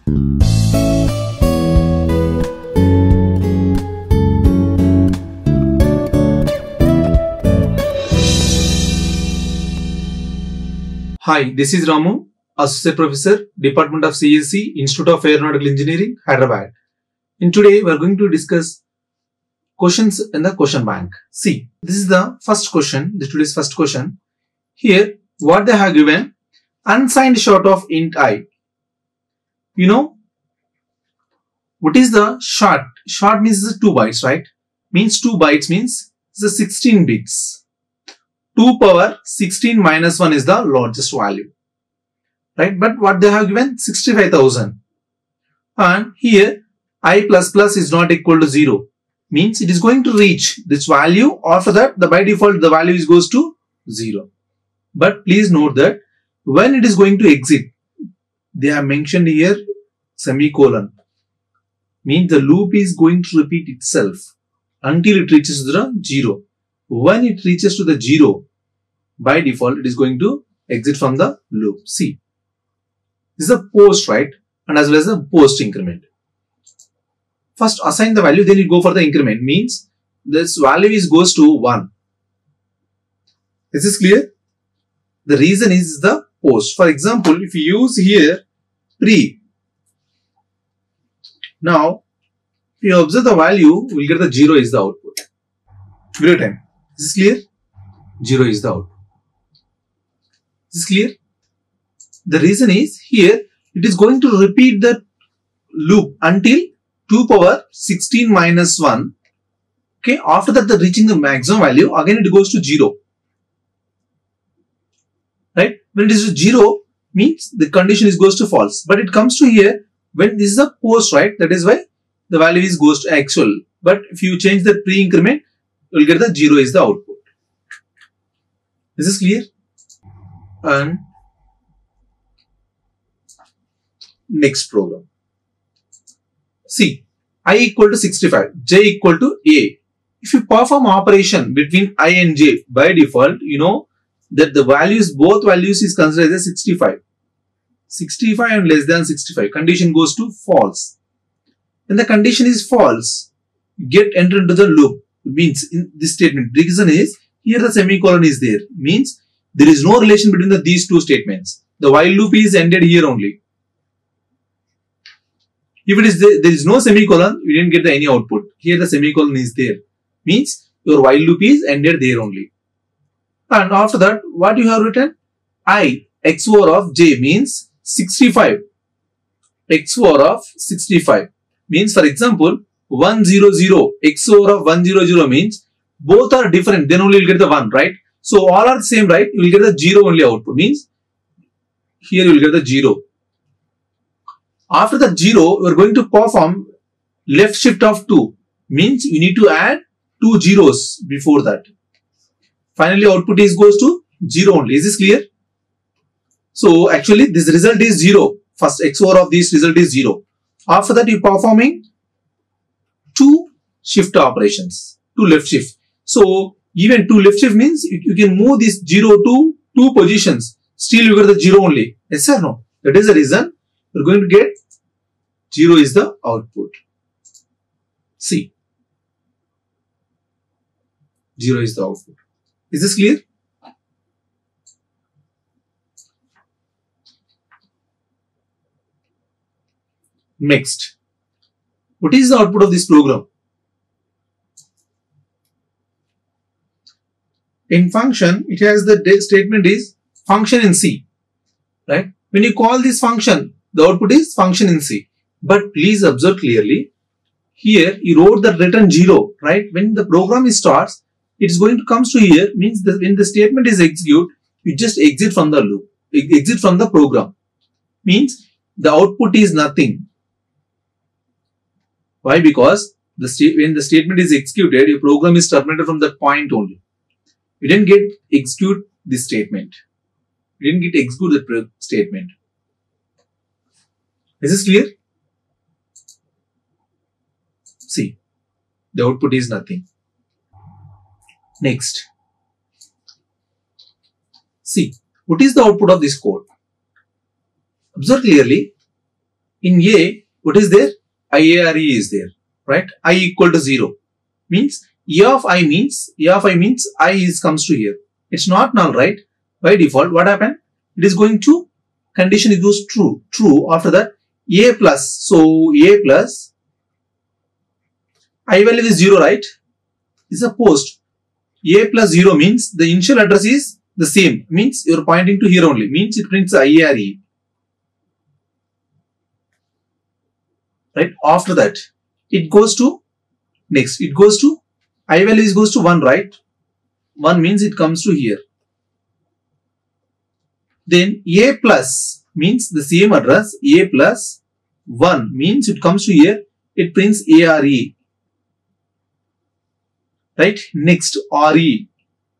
Hi, this is Ramu, Associate Professor, Department of CSE, Institute of Aeronautical Engineering, Hyderabad. And today we are going to discuss questions in the question bank. See, this is the first question, today's first question. Here, what they have given, unsigned short of int I. You know, what is the short? Short means 2 bytes, right? Means 2 bytes means the 16 bits. 2 power 16 minus 1 is the largest value, right? But what they have given 65,000, and here I plus plus is not equal to 0, means it is going to reach this value. After that, by default the value goes to 0. But please note that when it is going to exit, they have mentioned here semicolon, means the loop is going to repeat itself until it reaches the 0. When it reaches to the 0, by default, it is going to exit from the loop. See, this is a post, right? And as well as a post increment. First, assign the value, then you go for the increment. Means this value goes to 1. Is this clear? The reason is the post. For example, if you use here pre, now if you observe the value, we will get the 0 is the output. Great time. Is this clear? 0 is the output. Is this clear? The reason is here it is going to repeat the loop until 2 power 16 minus 1. Okay, after that, reaching the maximum value, again it goes to 0. Right? When it is to 0, means the condition goes to false. But it comes to here when this is a post, right? That is why the value goes to actual. But if you change the pre-increment, you will get the 0 is the output. Is this clear? And next program. See, I equal to 65, j equal to a. If you perform operation between I and j, by default, you know that the values, both values is considered as 65. 65 and less than 65. Condition goes to false. When the condition is false, get entered into the loop. Means in this statement, the reason is here the semicolon is there. Means there is no relation between these two statements. The while loop is ended here only. If it is there is no semicolon, you didn't get any output. Here the semicolon is there. Means your while loop is ended there only. And after that, what you have written? I XOR of j means 65. XOR of 65 means, for example, 100 XOR of 100 means both are different. Then only you will get the 1, right? So all are the same, right? You will get the 0 only output. Means here you will get the 0. After the 0, we are going to perform left shift of 2. Means you need to add 2 zeros before that. Finally, output goes to 0 only. Is this clear? So actually this result is 0. First XOR of this result is 0. After that, you are performing 2 shift operations, 2 left shift. So even 2 left shift means you can move this 0 to 2 positions. Still you get the 0 only. Yes or no? That is the reason we are going to get 0 is the output. See, 0 is the output. Is this clear? Next, what is the output of this program? In function, it has the statement is function in C, right? When you call this function, the output is function in C. But please observe clearly, here you wrote the return 0, right? When the program starts, it is going to comes to here, means that when the statement is executed, you just exit from the loop, exit from the program. Means the output is nothing. Why? Because when the statement is executed, your program is terminated from that point only. You didn't get execute this statement. You didn't get execute the statement. Is this clear? See, the output is nothing. Next, see, what is the output of this code? Observe clearly. In A, what is there? IARE is there, right? I equal to 0 means A of I means I is comes to here. It's not null, right? By default, what happened? It is going to condition it goes true. After that, A plus. So A plus I value is 0, right? Is a post. A plus 0 means the initial address is the same. Means you are pointing to here only. Means it prints IARE. Right? After that, it goes to next. It goes to I value goes to 1, right? 1 means it comes to here. Then A plus means the same address. A plus 1 means it comes to here. It prints ARE. Right? Next RE.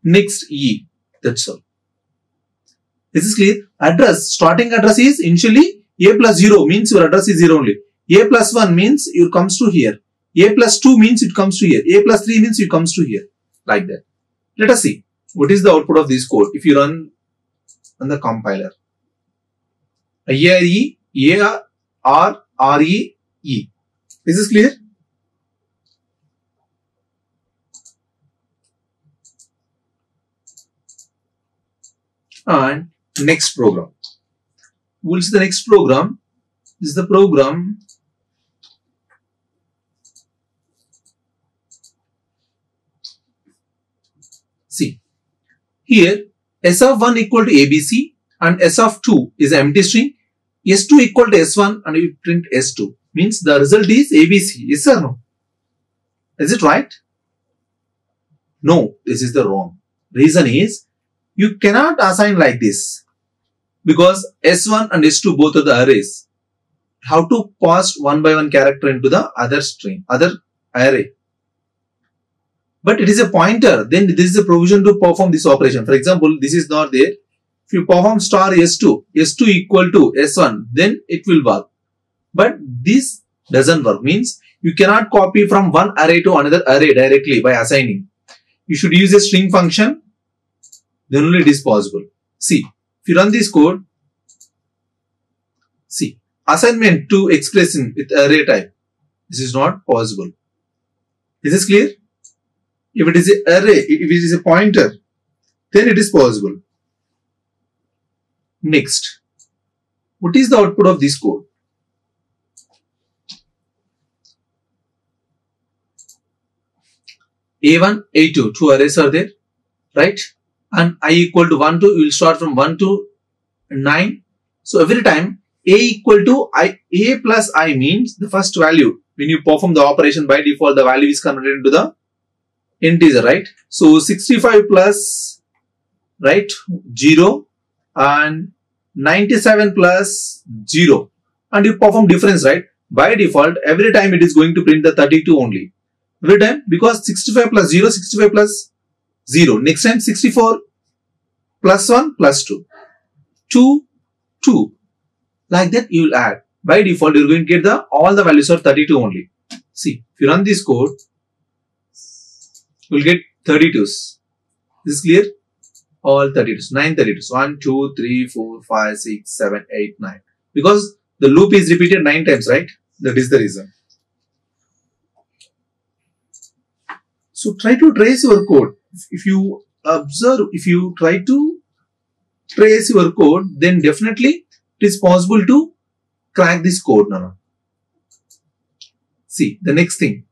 Next E. That's all. This is clear. Address. Starting address is initially A plus 0 means your address is 0 only. A plus 1 means it comes to here. A plus 2 means it comes to here. A plus 3 means it comes to here. Like that. Let us see. What is the output of this code if you run on the compiler? IARE, ARRE, E. Is this clear? And next program. We'll see the next program. This is the program. See, here S of 1 equal to ABC and S of 2 is an empty string. S2 equal to S1 and we print S2. Means the result is ABC. Yes or no? Is it right? No, this is the wrong. Reason is you cannot assign like this because S1 and S2 both are the arrays. How to pass one by one character into the other string, other array. But it is a pointer. Then this is a provision to perform this operation. For example, this is not there. If you perform star S2 equal to S1, then it will work. But this doesn't work. Means you cannot copy from one array to another array directly by assigning. You should use a string function. Then only it is possible. See, if you run this code, see, assignment to expression with array type. This is not possible. Is this clear? If it is an array, if it is a pointer, then it is possible. Next, what is the output of this code? A1, A2, two arrays are there, right? And I equal to 1 to, you will start from 1 to 9. So every time A equal to A plus I means the first value. When you perform the operation, by default the value is converted into the integer, right? So 65 plus, right, 0 and 97 plus 0 and you perform difference, right? By default every time it is going to print the 32 only. Every time, because 65 plus 0, 65 plus 0. Next time 64 plus 1 plus 2. 2, 2. Like that you will add. By default you are going to get the all the values are 32 only. See, if you run this code, you will get 32s. Is this clear? All 32s. 9 32s. 1, 2, 3, 4, 5, 6, 7, 8, 9. Because the loop is repeated 9 times, right? That is the reason. So try to trace your code. If you observe, if you try to trace your code, then definitely it is possible to crack this code now. See, the next thing.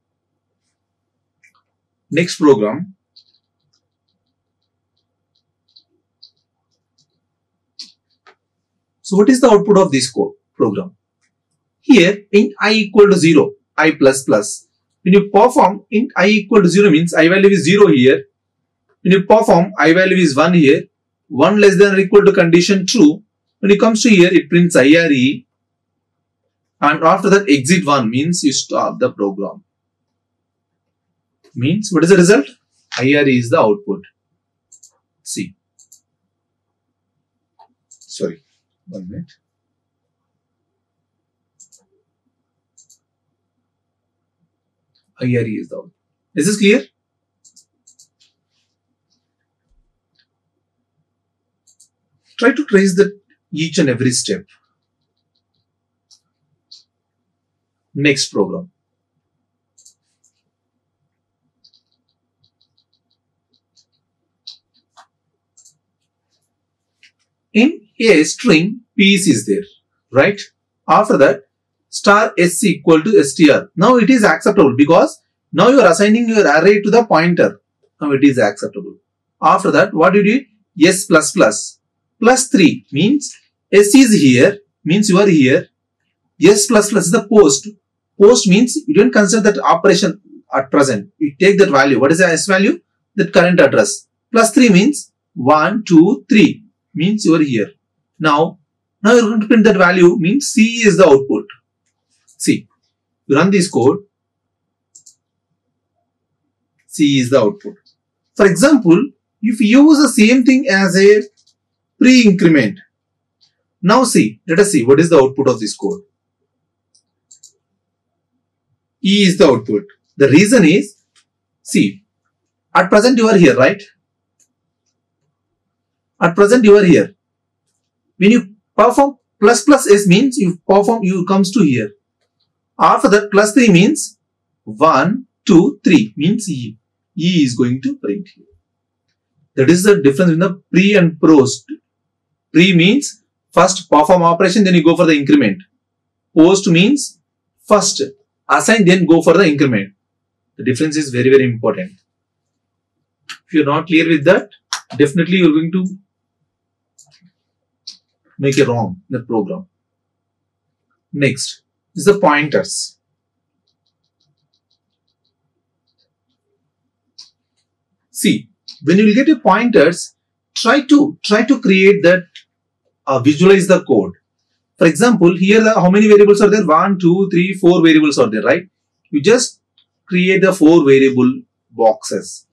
Next program. So what is the output of this code program? Here int I equal to 0, I plus plus. When you perform int I equal to 0 means I value is 0 here. When you perform I value is 1 here. 1 less than or equal to condition true. When it comes to here it prints IRE. And after that exit 1 means you stop the program. Means what is the result? IRE is the output. See. Sorry. 1 minute. IRE is the output. Is this clear? Try to trace the each and every step. Next program. In a string, piece is there, right? After that, star s equal to str. Now it is acceptable because now you are assigning your array to the pointer. Now it is acceptable. After that, what you did? S plus plus. Plus 3 means s is here, means you are here. S plus plus is the post. Post means you don't consider that operation at present. You take that value. What is the s value? That current address. Plus 3 means 1, 2, 3 means you are here. Now you are going to print that value, means C is the output. See, you run this code, C is the output. For example, if you use the same thing as a pre-increment, now see, let us see what is the output of this code. E is the output. The reason is, see, at present you are here, right? At present you are here. When you perform plus plus s means you comes to here. After that, plus 3 means 1, 2, 3 means E. E is going to print here. That is the difference in the pre and post. Pre means first perform operation, then you go for the increment. Post means first assign, then go for the increment. The difference is very, very important. If you are not clear with that, definitely you are going to make a wrong in the program. Next is the pointers. See, when you will get a pointers, try to create that, visualize the code. For example, here how many variables are there? 1, 2, 3, 4 variables are there, right? You just create the 4 variable boxes.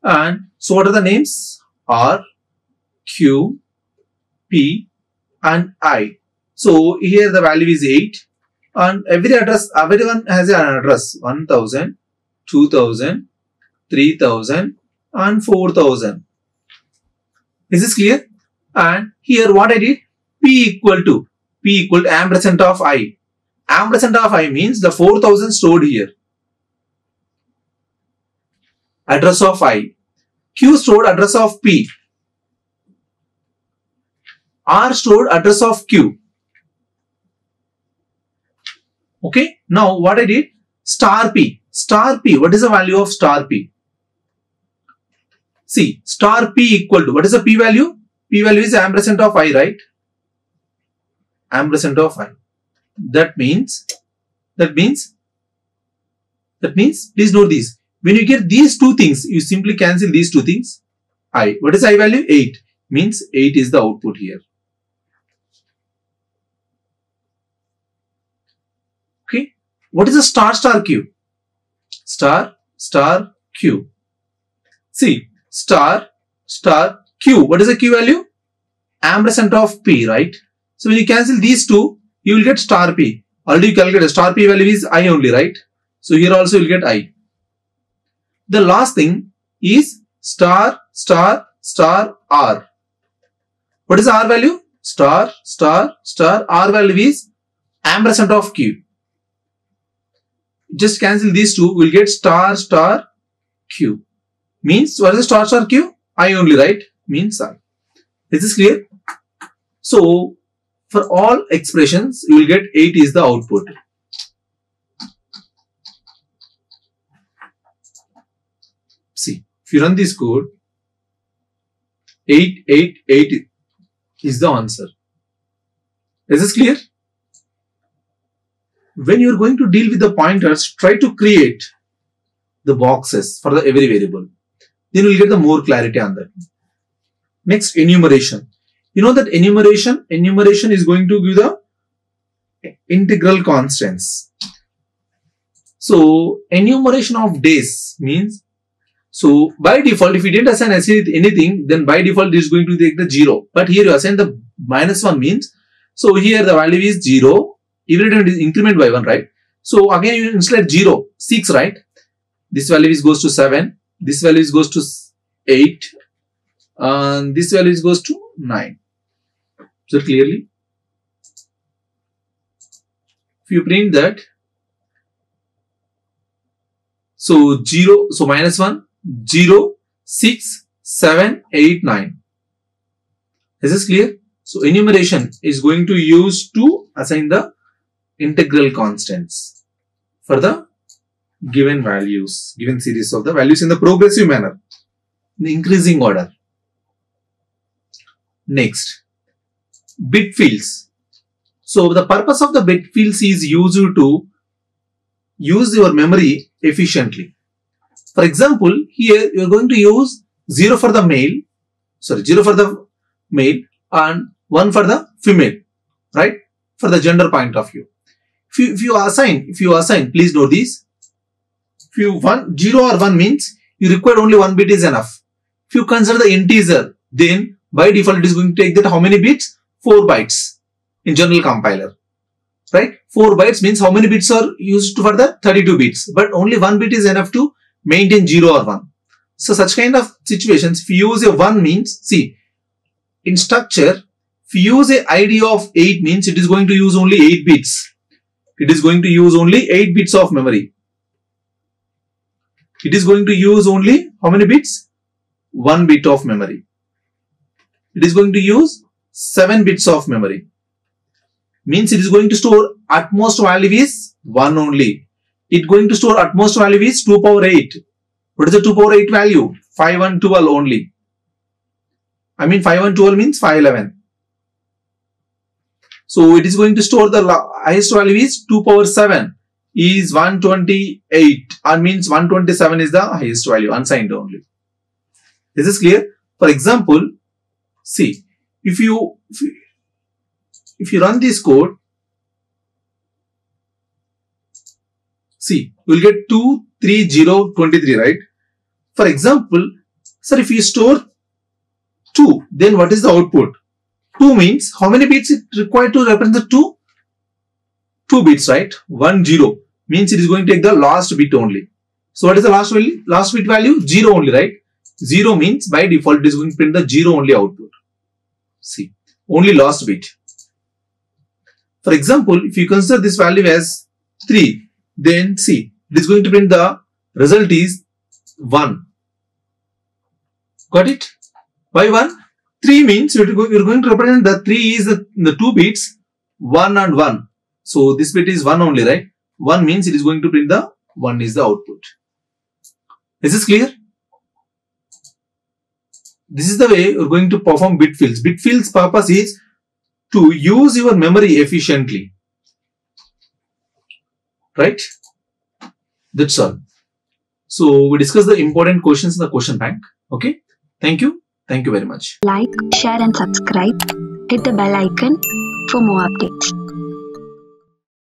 And so what are the names? R, Q, P and I. So here the value is 8 and everyone has an address 1000, 2000, 3000 and 4000. Is this clear? And here what I did? P equal to ampersand of I. Ampersand of I means the 4000 stored here. Address of I. Q stored address of P. R stored address of Q. Okay. Now what I did? Star P. Star P. What is the value of star P? See, star P equal to, what is the P value? P value is ampersand of I, right? Ampersand of I. That means, please note this. When you get these two things, you simply cancel these two things. I. What is I value? 8. Means 8 is the output here. Okay. What is the star Q? Star Q. See, star Q. What is the Q value? Ampersand of P, right? So when you cancel these two, you will get star P. Already you calculated star P value is I only, right? So here also you will get I. The last thing is star R. What is R value? Star R value is ampersand of Q. Just cancel these two, we'll get star Q. Means what is the star Q? I only, right? Means I. Is this clear? So for all expressions, you will get 8 is the output. See, if you run this code, 8 is the answer. Is this clear? When you are going to deal with the pointers, try to create the boxes for the every variable. Then you will get the more clarity on that. Next, enumeration. You know that enumeration is going to give the integral constants. So enumeration of days means, so by default, if you didn't assign anything, then by default it is going to take the 0. But here you assign the -1 means, so here the value is 0. Every time it is increment by 1, right? So again you insert 0, 6, right? This value goes to 7. This value goes to 8. And this value goes to 9. So clearly, if you print that, so 0, so -1, 0, 6, 7, 8, 9. Is this clear? So enumeration is going to use to assign the integral constants for the given values, given series of the values in the progressive manner, in the increasing order. Next, bit fields. So the purpose of the bit fields is used to use your memory efficiently. For example, here you are going to use 0 for the male, 0 for the male and 1 for the female, right? For the gender point of view. If you assign, please note this. If you 0 or 1 means you require only 1 bit is enough. If you consider the integer, then by default it is going to take that how many bits? 4 bytes in general compiler, right? 4 bytes means how many bits are used for the 32 bits, but only 1 bit is enough to maintain 0 or 1. So such kind of situations, if you use a 1 means, see, in structure, if you use a ID of 8 means it is going to use only 8 bits. It is going to use only 8 bits of memory. It is going to use only how many bits? 1 bit of memory. It is going to use 7 bits of memory. Means it is going to store at most value is 1 only. It going to store at most value is 2 power 8. What is the 2 power 8 value? 5 and 12 only. I mean 5 and 12 means 511. So it is going to store the highest value is 2 power 7 is 128 and means 127 is the highest value, unsigned only. Is this clear? For example, see, if you run this code, see, you will get 23023, right? For example, sir, if you store 2, then what is the output? 2 means how many bits it required to represent the 2? 2 bits, right? 1, 0 means it is going to take the last bit only. So what is the last value? Last bit value? 0 only, right? 0 means by default it is going to print the 0 only output. See, only last bit. For example, if you consider this value as 3, then see, it is going to print the result is 1. Got it? Why 1? 3 means you're going to represent the 3 is the 2 bits, 1 and 1. So this bit is 1 only, right? 1 means it is going to print the 1 is the output. Is this clear? This is the way you're going to perform bit fields. Bit fields purpose is to use your memory efficiently. Right? That's all. So we discussed the important questions in the question bank. Okay. Thank you. Thank you very much. Like, share and subscribe. Hit the bell icon for more updates.